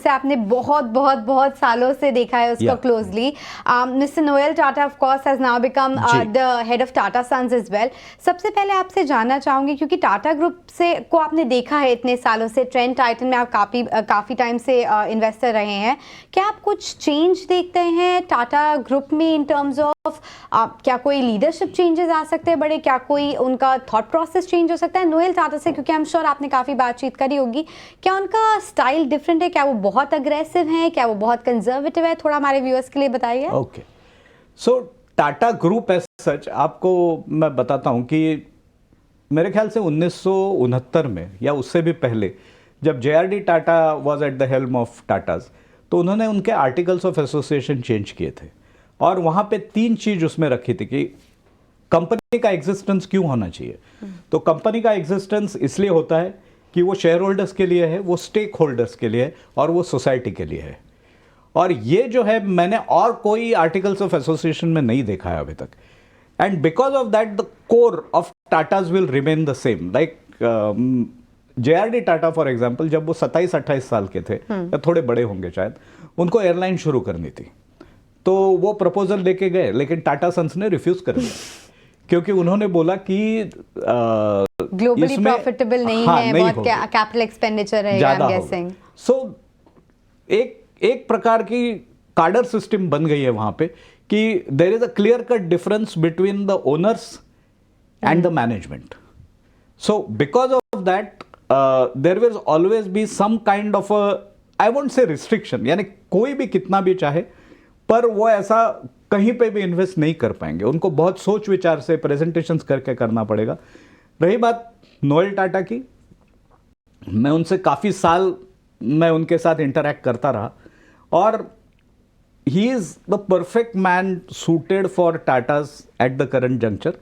जिसे आपने बहुत बहुत बहुत सालों से देखा है उसको closely. Mister Noel Tata of course has now become the head of Tata Sons as well. सबसे पहले आपसे जानना चाहूंगी, क्योंकि टाटा ग्रुप से को आपने देखा है इतने सालों से, ट्रेंड टाइटन में आप काफ़ी टाइम से इन्वेस्टर रहे हैं, क्या आप कुछ चेंज देखते हैं टाटा ग्रुप में इन टर्म्स ऑफ क्या कोई लीडरशिप चेंजेस आ सकते हैं बड़े, क्या कोई उनका थॉट प्रोसेस चेंज हो सकता है नोएल टाटा से, क्योंकि आई एम श्योर आपने काफ़ी बातचीत करी होगी, क्या उनका स्टाइल डिफरेंट है, क्या वो बहुत अग्रेसिव है, क्या वो बहुत कंजर्वेटिव है, थोड़ा हमारे व्यूअर्स के लिए बताइए. ओके, सो टाटा ग्रुप एज सच आपको मैं बताता हूं कि मेरे ख्याल से 1969 में या उससे भी पहले जब JRD Tata was at the helm of Tatas, तो उन्होंने उनके आर्टिकल्स ऑफ एसोसिएशन चेंज किए थे और वहाँ पे 3 चीज़ उसमें रखी थी कि कंपनी का एग्जिस्टेंस क्यों होना चाहिए. तो कंपनी का एग्जिस्टेंस इसलिए होता है कि वो शेयर होल्डर्स के लिए है, वो स्टेक होल्डर्स के लिए है और वो सोसाइटी के लिए है. और ये जो है मैंने और कोई आर्टिकल्स ऑफ एसोसिएशन में नहीं देखा है अभी तक. And because of that the core of Tatas will remain the same. Like JRD Tata for example, जब वो 27-28 साल के थे या थोड़े बड़े होंगे शायद, उनको एयरलाइन शुरू करनी थी, तो वो प्रपोजल लेके गए, लेकिन टाटा सन्स ने रिफ्यूज कर दिया क्योंकि उन्होंने बोला कि ग्लोबली प्रॉफिटेबल नहीं है, बहुत कैपिटल एक्सपेंडिचर है, आई एम गेसिंग. सो एक प्रकार की कार्डर सिस्टम बन गई है वहां पे कि there is a clear cut difference between the owners and the management. So because of that there will always be some kind of I won't say restriction, यानी कोई भी कितना भी चाहे पर वो ऐसा कहीं पे भी इन्वेस्ट नहीं कर पाएंगे. उनको बहुत सोच विचार से प्रेजेंटेशंस करके करना पड़ेगा. रही बात नोएल टाटा की, मैं उनसे काफ़ी साल मैं उनके साथ इंटरैक्ट करता रहा और he is the perfect man suited for Tatas at the current juncture.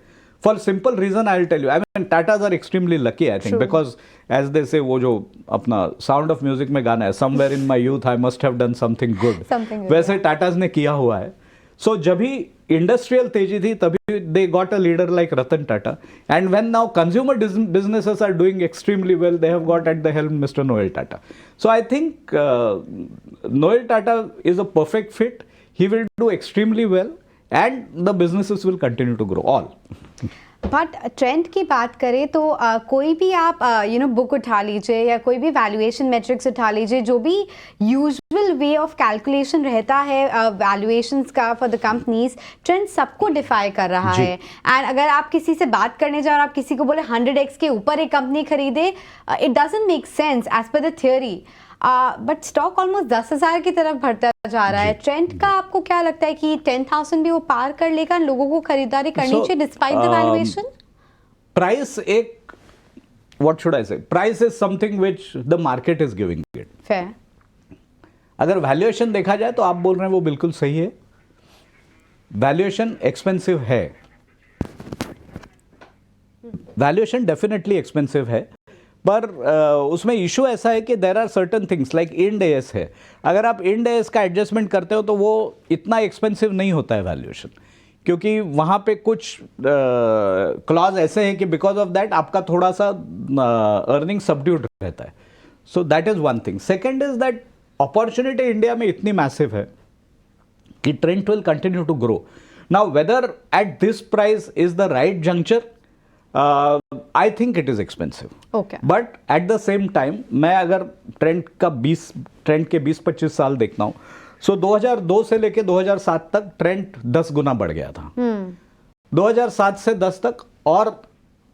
For simple reason I will tell you, I mean Tatas are extremely lucky I think, because as they say वो जो अपना साउंड ऑफ म्यूजिक में गाना है, somewhere in my youth I must have done something good, वैसे Tatas ने किया हुआ है. सो जब भी इंडस्ट्रियल तेजी थी तभी they got a leader like Ratan Tata, and when now consumer businesses are doing extremely well, they have got at the helm mister Noel Tata. So I think Noel Tata is a perfect fit. He will do extremely well and the businesses will continue to grow all. But trend की बात करें तो कोई भी आप book उठा लीजिए या कोई भी वैल्यूएशन मैट्रिक्स उठा लीजिए, जो भी यूजुअल वे ऑफ कैलकुलेशन रहता है वैल्यूएशंस का फॉर द कंपनीज, ट्रेंड सबको डिफाई कर रहा है. एंड अगर आप किसी से बात करने जाओ और आप किसी को बोले 100x के ऊपर एक कंपनी खरीदे, it doesn't make sense as per the theory, but stock almost 10,000 की तरफ बढ़ता जा रहा है. ट्रेंड का आपको क्या लगता है कि 10,000 भी वो पार कर लेगा, लोगों को खरीदारी करनी चाहिए डिस्पाइट द वैल्यूएशन? प्राइस एक, व्हाट शुड आई से, price is something which the market is giving it. Fair. अगर वैल्यूएशन देखा जाए तो आप बोल रहे हैं वो बिल्कुल सही है, वैल्यूएशन एक्सपेंसिव है, वैल्यूएशन डेफिनेटली एक्सपेंसिव है, पर उसमें इशू ऐसा है कि there are certain things like Ind AS है. अगर आप इंड एस का एडजस्टमेंट करते हो तो वो इतना एक्सपेंसिव नहीं होता है वैल्यूएशन, क्योंकि वहाँ पे कुछ क्लॉज ऐसे हैं कि बिकॉज ऑफ दैट आपका थोड़ा सा अर्निंग सबड्यूड रहता है. So that is one thing. Second is that opportunity India में इतनी मैसिव है कि trend will continue to grow. Now whether at this price is the right juncture, I think it is expensive. But at the same time मैं अगर trend के 20-25 साल देखता हूँ, सो 2002 से लेके 2007 तक ट्रेंड 10 गुना बढ़ गया था. 2007 से 10 तक और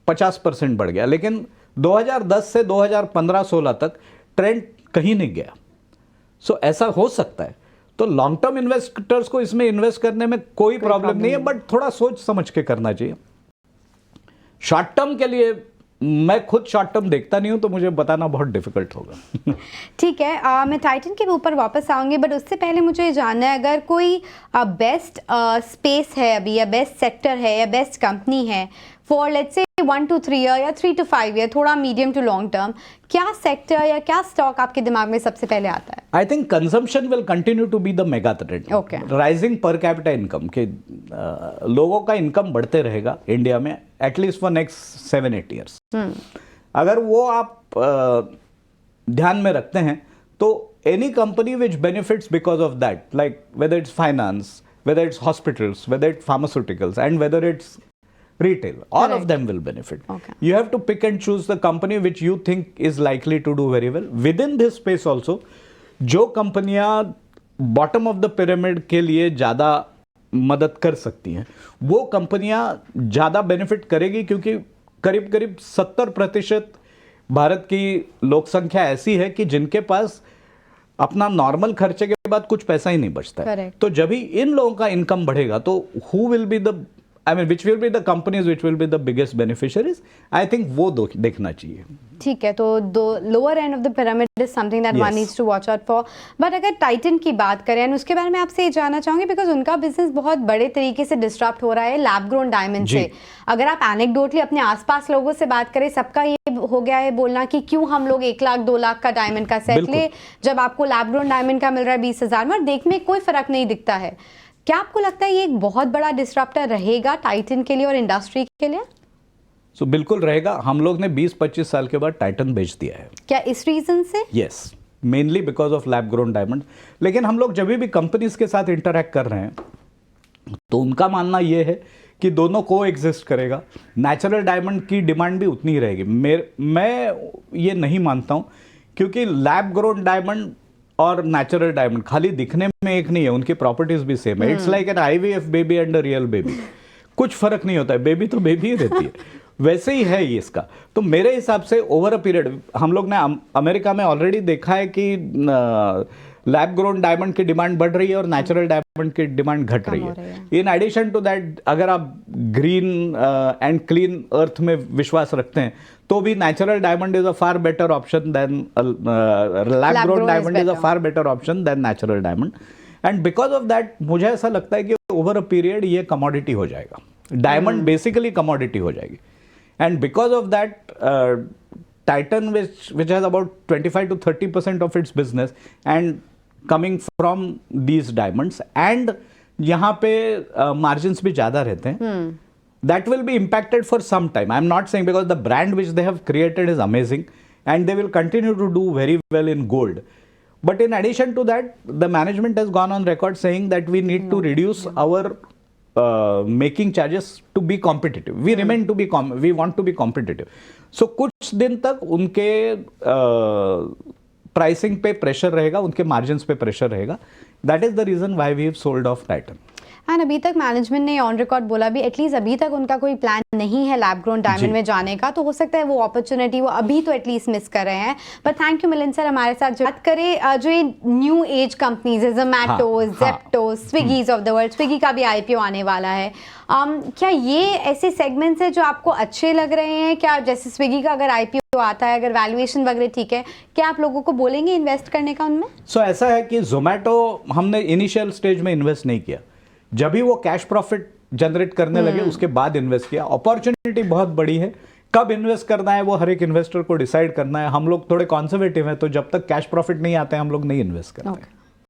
50% बढ़ गया, लेकिन 2010 से 2015-16 तक ट्रेंड कहीं नहीं गया. सो ऐसा हो सकता है. तो लॉन्ग टर्म इन्वेस्टर्स को इसमें इन्वेस्ट करने में कोई प्रॉब्लम नहीं है, बट थोड़ा सोच समझ के करना चाहिए. शॉर्ट टर्म के लिए मैं खुद शॉर्ट टर्म देखता नहीं हूं, तो मुझे बताना बहुत डिफिकल्ट होगा. ठीक है, मैं टाइटन के ऊपर वापस आऊंगी, बट उससे पहले मुझे ये जानना है, अगर कोई बेस्ट स्पेस है अभी, या बेस्ट सेक्टर है, या बेस्ट कंपनी है for let's say 1 to 3 year या 3 to 5 ईयर, थोड़ा मीडियम टू लॉन्ग टर्म, क्या सेक्टर या क्या स्टॉक आपके दिमाग में सबसे पहले आता है? I think consumption will continue to be the mega trend. Rising per capita income के लोगों का इनकम बढ़ते रहेगा इंडिया में एटलीस्ट फॉर नेक्स्ट 7-8 ईयर्स. अगर वो आप ध्यान में रखते हैं तो any company which benefits because of that, like whether it's finance, whether it's hospitals, whether it's pharmaceuticals, and whether it's retail, all Correct. of them will benefit. Okay. You have to pick and choose the company which you think is likely to do very well. Within this space also, जो कंपनियां bottom of the pyramid के लिए ज़्यादा मदद कर सकती हैं, वो कंपनियां ज़्यादा बेनिफिट करेगी, क्योंकि करीब करीब 70% भारत की लोक संख्या ऐसी है कि जिनके पास अपना नॉर्मल खर्चे के बाद कुछ पैसा ही नहीं बचता है. Correct. तो जब भी इन लोगों का इनकम बढ़ेगा तो who will be the, I mean which will be the companies which will be the biggest beneficiaries, I think वो देखना चाहिए. ठीक है, तो lower end of the pyramid is something that one Yes. Needs to watch out for. But अगर Titan की बात करें, and उसके बारे में आपसे ये जानना चाहूंगी, बिकॉज उनका बिजनेस बहुत बड़े तरीके से डिस्टर्ब हो रहा है लैब ग्रोन डायमंड जी. से. अगर आप एनेक्डोटली अपने आसपास लोगों से बात करें, सबका ये हो गया है बोलना कि क्यों हम लोग 1 लाख 2 लाख का डायमंड का सेट बिल्कुल. ले, जब आपको लैब ग्रोन डायमंड का मिल रहा है 20,000 में, और देखने में कोई फर्क नहीं दिखता है. क्या आपको लगता है ये एक बहुत बड़ा डिस्ट्रप्टर रहेगा टाइटन के लिए और इंडस्ट्री के लिए? सो बिल्कुल रहेगा. हम लोग ने 20-25 साल के बाद टाइटन बेच दिया है. क्या इस रीजन से? Yes, mainly because of lab grown diamond. लेकिन हम लोग जब भी कंपनीज के साथ इंटरैक्ट कर रहे हैं तो उनका मानना यह है कि दोनों को एग्जिस्ट करेगा. नेचुरल डायमंड की डिमांड भी उतनी ही रहेगी. मैं ये नहीं मानता हूँ, क्योंकि लैब ग्रोन डायमंड और नेचुरल डायमंड खाली दिखने में एक नहीं है, उनकी प्रॉपर्टीज भी सेम है. It's like an IVF baby and a real baby. कुछ फर्क नहीं होता है, बेबी तो बेबी ही रहती है. वैसे ही है ये इसका. तो मेरे हिसाब से ओवर अ पीरियड हम लोग ने अमेरिका में ऑलरेडी देखा है कि लैब ग्रोन डायमंड की डिमांड बढ़ रही है और नेचुरल डायमंड की डिमांड घट रही है. इन एडिशन टू दैट, अगर आप ग्रीन एंड क्लीन अर्थ में विश्वास रखते हैं तो भी natural diamond is a far better option than lab grown diamond is a far better option than natural diamond. And because of that मुझे ऐसा लगता है कि ओवर अ पीरियड ये कमोडिटी हो जाएगा. डायमंड बेसिकली कमोडिटी हो जाएगी. And because of that, Titan, which has about 25 to 30% of its business and coming from these diamonds, and यहाँ पे margins भी ज़्यादा रहते हैं, that will be impacted for some time. I'm not saying, because the brand which they have created is amazing and they will continue to do very well in gold. But in addition to that, the management has gone on record saying that we need to reduce our making charges to be competitive. We remain to be we want to be competitive. So कुछ दिन तक उनके pricing पे pressure रहेगा, उनके margins पे pressure रहेगा. That is the reason why we have sold off Titan. And अभी तक मैनेजमेंट ने ऑन रिकॉर्ड बोला भी, एटलीस्ट अभी तक उनका कोई प्लान नहीं है लैब ग्रोन डायमंड में जाने का. तो हो सकता है वो अपॉर्चुनिटी वो अभी तो एटलीस्ट मिस कर रहे हैं. But thank you Milind sir हमारे साथ. बात करें जो ये न्यू एज कंपनीज है, Zomato, Zepto, Swiggys of the world, Swiggy का भी IPO आने वाला है. क्या ये ऐसे सेगमेंट्स हैं जो आपको अच्छे लग रहे हैं? क्या जैसे स्विगी का अगर IPO आता है, अगर वैल्यूएशन वगैरह ठीक है, क्या आप लोगों को बोलेंगे इन्वेस्ट करने का उनमें? सो ऐसा है कि जोमैटो हमने इनिशियल स्टेज में इन्वेस्ट नहीं किया. जब भी वो कैश प्रॉफिट जनरेट करने लगे उसके बाद इन्वेस्ट किया. अपॉर्चुनिटी बहुत बड़ी है. कब इन्वेस्ट करना है वो हर एक इन्वेस्टर को डिसाइड करना है. हम लोग थोड़े कॉन्जर्वेटिव हैं, तो जब तक कैश प्रॉफिट नहीं आते हैं हम लोग नहीं इन्वेस्ट करते.